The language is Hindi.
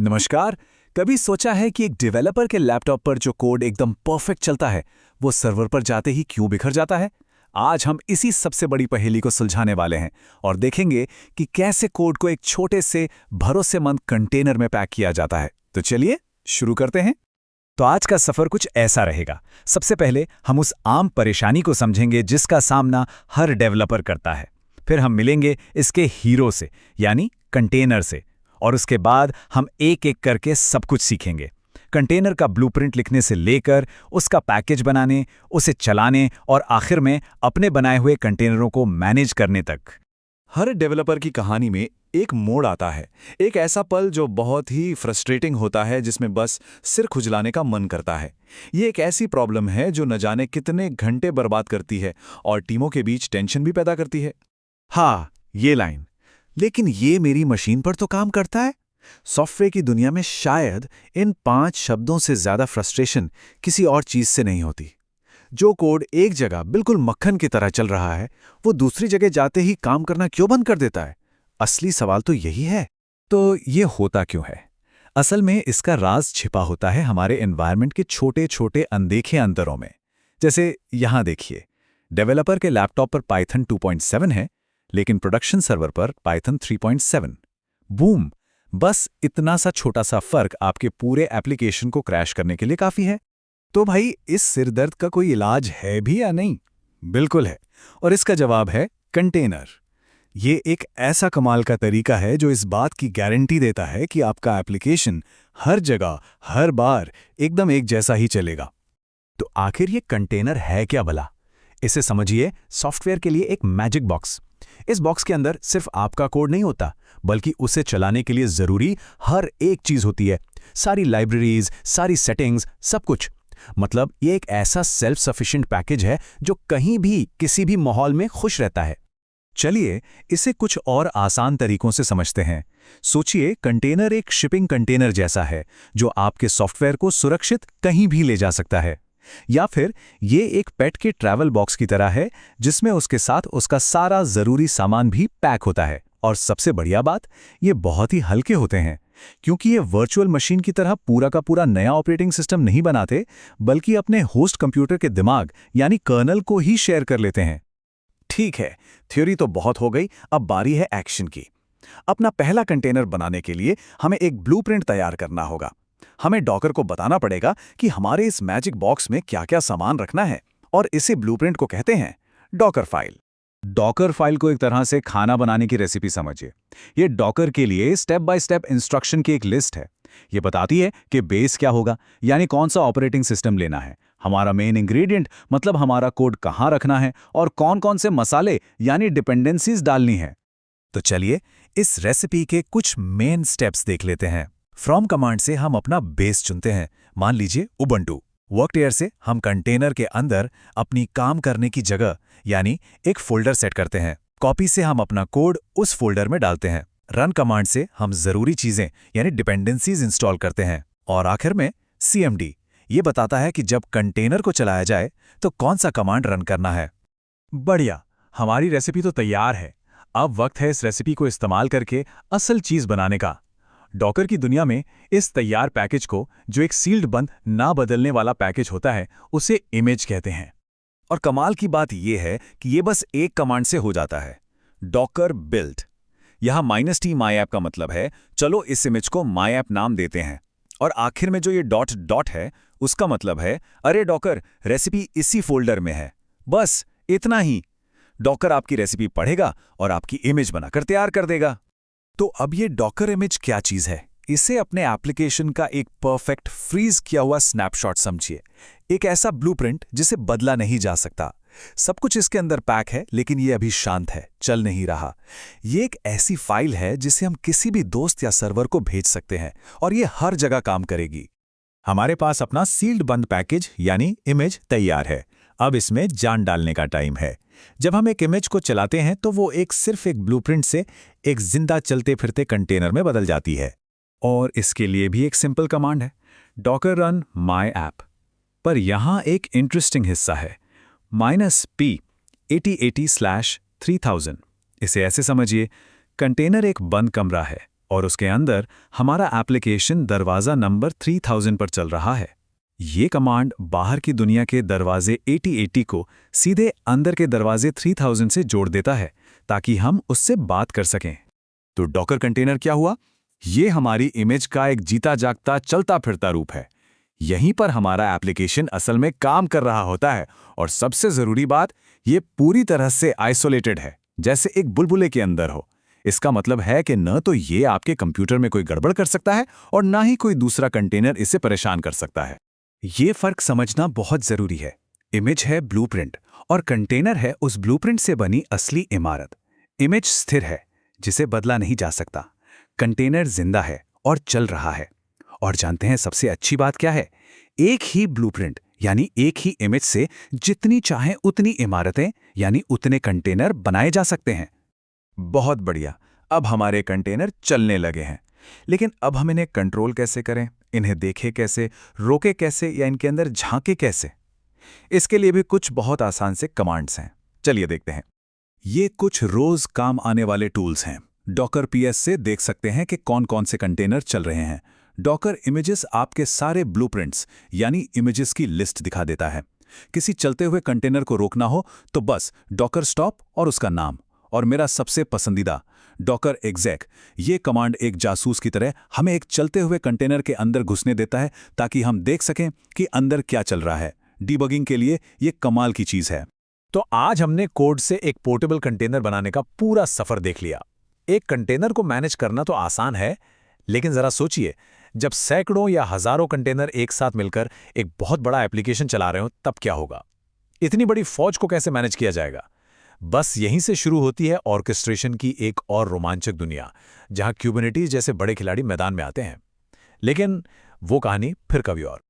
नमस्कार। कभी सोचा है कि एक डेवलपर के लैपटॉप पर जो कोड एकदम परफेक्ट चलता है वो सर्वर पर जाते ही क्यों बिखर जाता है? आज हम इसी सबसे बड़ी पहेली को सुलझाने वाले हैं और देखेंगे कि कैसे कोड को एक छोटे से भरोसेमंद कंटेनर में पैक किया जाता है। तो चलिए शुरू करते हैं। तो आज का सफर कुछ ऐसा रहेगा। सबसे पहले हम उस आम परेशानी को समझेंगे जिसका सामना हर डेवलपर करता है। फिर हम मिलेंगे इसके हीरो से, यानी कंटेनर से। और उसके बाद हम एक एक करके सब कुछ सीखेंगे, कंटेनर का ब्लूप्रिंट लिखने से लेकर उसका पैकेज बनाने, उसे चलाने और आखिर में अपने बनाए हुए कंटेनरों को मैनेज करने तक। हर डेवलपर की कहानी में एक मोड़ आता है, एक ऐसा पल जो बहुत ही फ्रस्ट्रेटिंग होता है, जिसमें बस सिर खुजलाने का मन करता है। ये एक ऐसी प्रॉब्लम है जो न जाने कितने घंटे बर्बाद करती है और टीमों के बीच टेंशन भी पैदा करती है। हाँ, ये लाइन, लेकिन ये मेरी मशीन पर तो काम करता है। सॉफ्टवेयर की दुनिया में शायद इन 5 शब्दों से ज्यादा फ्रस्ट्रेशन किसी और चीज से नहीं होती। जो कोड एक जगह बिल्कुल मक्खन की तरह चल रहा है, वो दूसरी जगह जाते ही काम करना क्यों बंद कर देता है? असली सवाल तो यही है। तो ये होता क्यों है? असल में इसका राज छिपा होता है हमारे एनवायरनमेंट के छोटे छोटे अनदेखे अंतरों में। जैसे यहां देखिए, डेवलपर के लैपटॉप पर पाइथन 2.7 है, लेकिन प्रोडक्शन सर्वर पर पाइथन 3.7। बूम! बस इतना सा छोटा सा फर्क आपके पूरे एप्लीकेशन को क्रैश करने के लिए काफी है। तो भाई, इस सिरदर्द का कोई इलाज है भी या नहीं? बिल्कुल है, और इसका जवाब है कंटेनर। ये एक ऐसा कमाल का तरीका है जो इस बात की गारंटी देता है कि आपका एप्लीकेशन हर जगह, हर बार एकदम एक जैसा ही चलेगा। तो आखिर ये कंटेनर है क्या भला? इसे समझिए सॉफ्टवेयर के लिए एक मैजिक बॉक्स। इस बॉक्स के अंदर सिर्फ आपका कोड नहीं होता, बल्कि उसे चलाने के लिए जरूरी हर एक चीज होती है। सारी लाइब्रेरीज, सारी सेटिंग्स, सब कुछ। मतलब ये एक ऐसा सेल्फ सफिशिएंट पैकेज है जो कहीं भी किसी भी माहौल में खुश रहता है। चलिए इसे कुछ और आसान तरीकों से समझते हैं। सोचिए, कंटेनर एक शिपिंग कंटेनर जैसा है जो आपके सॉफ्टवेयर को सुरक्षित कहीं भी ले जा सकता है। या फिर ये एक पेट के ट्रैवल बॉक्स की तरह है जिसमें उसके साथ उसका सारा जरूरी सामान भी पैक होता है। और सबसे बढ़िया बात, ये बहुत ही हल्के होते हैं, क्योंकि ये वर्चुअल मशीन की तरह पूरा का पूरा नया ऑपरेटिंग सिस्टम नहीं बनाते, बल्कि अपने होस्ट कंप्यूटर के दिमाग यानी कर्नल को ही शेयर कर लेते हैं। ठीक है, थ्योरी तो बहुत हो गई, अब बारी है एक्शन की। अपना पहला कंटेनर बनाने के लिए हमें एक ब्लूप्रिंट तैयार करना होगा। हमें डॉकर को बताना पड़ेगा कि हमारे इस मैजिक बॉक्स में क्या-क्या सामान रखना है, और इसे ब्लूप्रिंट को कहते हैं डॉकर फाइल। डॉकर फाइल को एक तरह से खाना बनाने की रेसिपी समझिए। ये डॉकर के लिए स्टेप बाय स्टेप इंस्ट्रक्शन की एक लिस्ट है। ये बताती है कि बेस क्या होगा, यानी कौन सा ऑपरेटिंग सिस्टम लेना है, हमारा मेन इंग्रेडिएंट मतलब हमारा कोड कहाँ रखना है, और कौन-कौन से मसाले यानी डिपेंडेंसीज डालनी है। तो चलिए इस रेसिपी के कुछ मेन स्टेप्स देख लेते हैं। फ्रॉम कमांड से हम अपना बेस चुनते हैं, मान लीजिए उबंटू। वर्कटेयर से हम कंटेनर के अंदर अपनी काम करने की जगह यानी एक फोल्डर सेट करते हैं। कॉपी से हम अपना कोड उस फोल्डर में डालते हैं। रन कमांड से हम जरूरी चीजें यानी डिपेंडेंसीज इंस्टॉल करते हैं। और आखिर में सीएमडी, ये बताता है कि जब कंटेनर को चलाया जाए तो कौन सा कमांड रन करना है। बढ़िया, हमारी रेसिपी तो तैयार है। अब वक्त है इस रेसिपी को इस्तेमाल करके असल चीज बनाने का। डॉकर की दुनिया में इस तैयार पैकेज को, जो एक सील्ड बंद ना बदलने वाला पैकेज होता है, उसे इमेज कहते हैं। और कमाल की बात यह है कि यह बस एक कमांड से हो जाता है, डॉकर बिल्ड। यहां -t myApp का मतलब है चलो इस इमेज को myApp नाम देते हैं। और आखिर में जो ये डॉट डॉट है उसका मतलब है अरे डॉकर, रेसिपी इसी फोल्डर में है। बस इतना ही। डॉकर आपकी रेसिपी पढ़ेगा और आपकी इमेज बनाकर तैयार कर देगा। तो अब ये डॉकर इमेज क्या चीज है? इसे अपने एप्लीकेशन का एक परफेक्ट फ्रीज किया हुआ स्नैपशॉट समझिए। एक ऐसा ब्लूप्रिंट जिसे बदला नहीं जा सकता। सब कुछ इसके अंदर पैक है, लेकिन ये अभी शांत है, चल नहीं रहा। ये एक ऐसी फाइल है जिसे हम किसी भी दोस्त या सर्वर को भेज सकते हैं और ये हर जगह काम करेगी। हमारे पास अपना सील्ड बंद पैकेज यानी इमेज तैयार है। अब इसमें जान डालने का टाइम है। जब हम एक इमेज को चलाते हैं तो वो सिर्फ एक ब्लूप्रिंट से एक जिंदा चलते फिरते कंटेनर में बदल जाती है। और इसके लिए भी एक सिंपल कमांड है, डॉकर रन myApp। पर यहां एक इंटरेस्टिंग हिस्सा है, -p 8080/3000। इसे ऐसे समझिए, कंटेनर एक बंद कमरा है और उसके अंदर हमारा एप्लीकेशन दरवाज़ा नंबर 3000 पर चल रहा है। ये कमांड बाहर की दुनिया के दरवाजे 8080 को सीधे अंदर के दरवाजे 3000 से जोड़ देता है ताकि हम उससे बात कर सकें। तो डॉकर कंटेनर क्या हुआ? ये हमारी इमेज का एक जीता जागता चलता फिरता रूप है। यहीं पर हमारा एप्लीकेशन असल में काम कर रहा होता है और सबसे ज़रूरी बात, ये पूरी तरह से आइसोलेटेड है, जैसे एक बुलबुले के अंदर हो। इसका मतलब है कि न तो ये आपके कंप्यूटर में कोई गड़बड़ कर सकता है और ना ही कोई दूसरा कंटेनर इसे परेशान कर सकता है। ये फर्क समझना बहुत जरूरी है। इमेज है ब्लूप्रिंट और कंटेनर है उस ब्लूप्रिंट से बनी असली इमारत। इमेज स्थिर है, जिसे बदला नहीं जा सकता। कंटेनर जिंदा है और चल रहा है। और जानते हैं सबसे अच्छी बात क्या है? एक ही ब्लूप्रिंट यानी एक ही इमेज से जितनी चाहें उतनी इमारतें यानी उतने कंटेनर बनाए जा सकते हैं। बहुत बढ़िया। अब हमारे कंटेनर चलने लगे हैं, लेकिन अब हम इन्हें कंट्रोल कैसे करें? इन्हें देखें कैसे, रोके कैसे या इनके अंदर झांके कैसे? इसके लिए भी कुछ बहुत आसान से कमांड्स हैं। चलिए देखते हैं। ये कुछ रोज काम आने वाले टूल्स हैं। डॉकर पीएस से देख सकते हैं कि कौन कौन से कंटेनर चल रहे हैं। डॉकर इमेजेस आपके सारे ब्लूप्रिंट्स यानी इमेजेस की लिस्ट दिखा देता है। किसी चलते हुए कंटेनर को रोकना हो तो बस डॉकर स्टॉप और उसका नाम। और मेरा सबसे पसंदीदा डॉकर एग्जैक, ये कमांड एक जासूस की तरह हमें एक चलते हुए कंटेनर के अंदर घुसने देता है ताकि हम देख सकें कि अंदर क्या चल रहा है। डीबगिंग के लिए ये कमाल की चीज़ है। तो आज हमने कोड से एक पोर्टेबल कंटेनर बनाने का पूरा सफर देख लिया। एक कंटेनर को मैनेज करना तो आसान है, लेकिन जरा सोचिए, जब सैकड़ों या हजारों कंटेनर एक साथ मिलकर एक बहुत बड़ा एप्लीकेशन चला रहे हो तब क्या होगा? इतनी बड़ी फौज को कैसे मैनेज किया जाएगा? बस यहीं से शुरू होती है ऑर्केस्ट्रेशन की एक और रोमांचक दुनिया, जहां क्यूबरनेटीज जैसे बड़े खिलाड़ी मैदान में आते हैं। लेकिन वो कहानी फिर कभी और।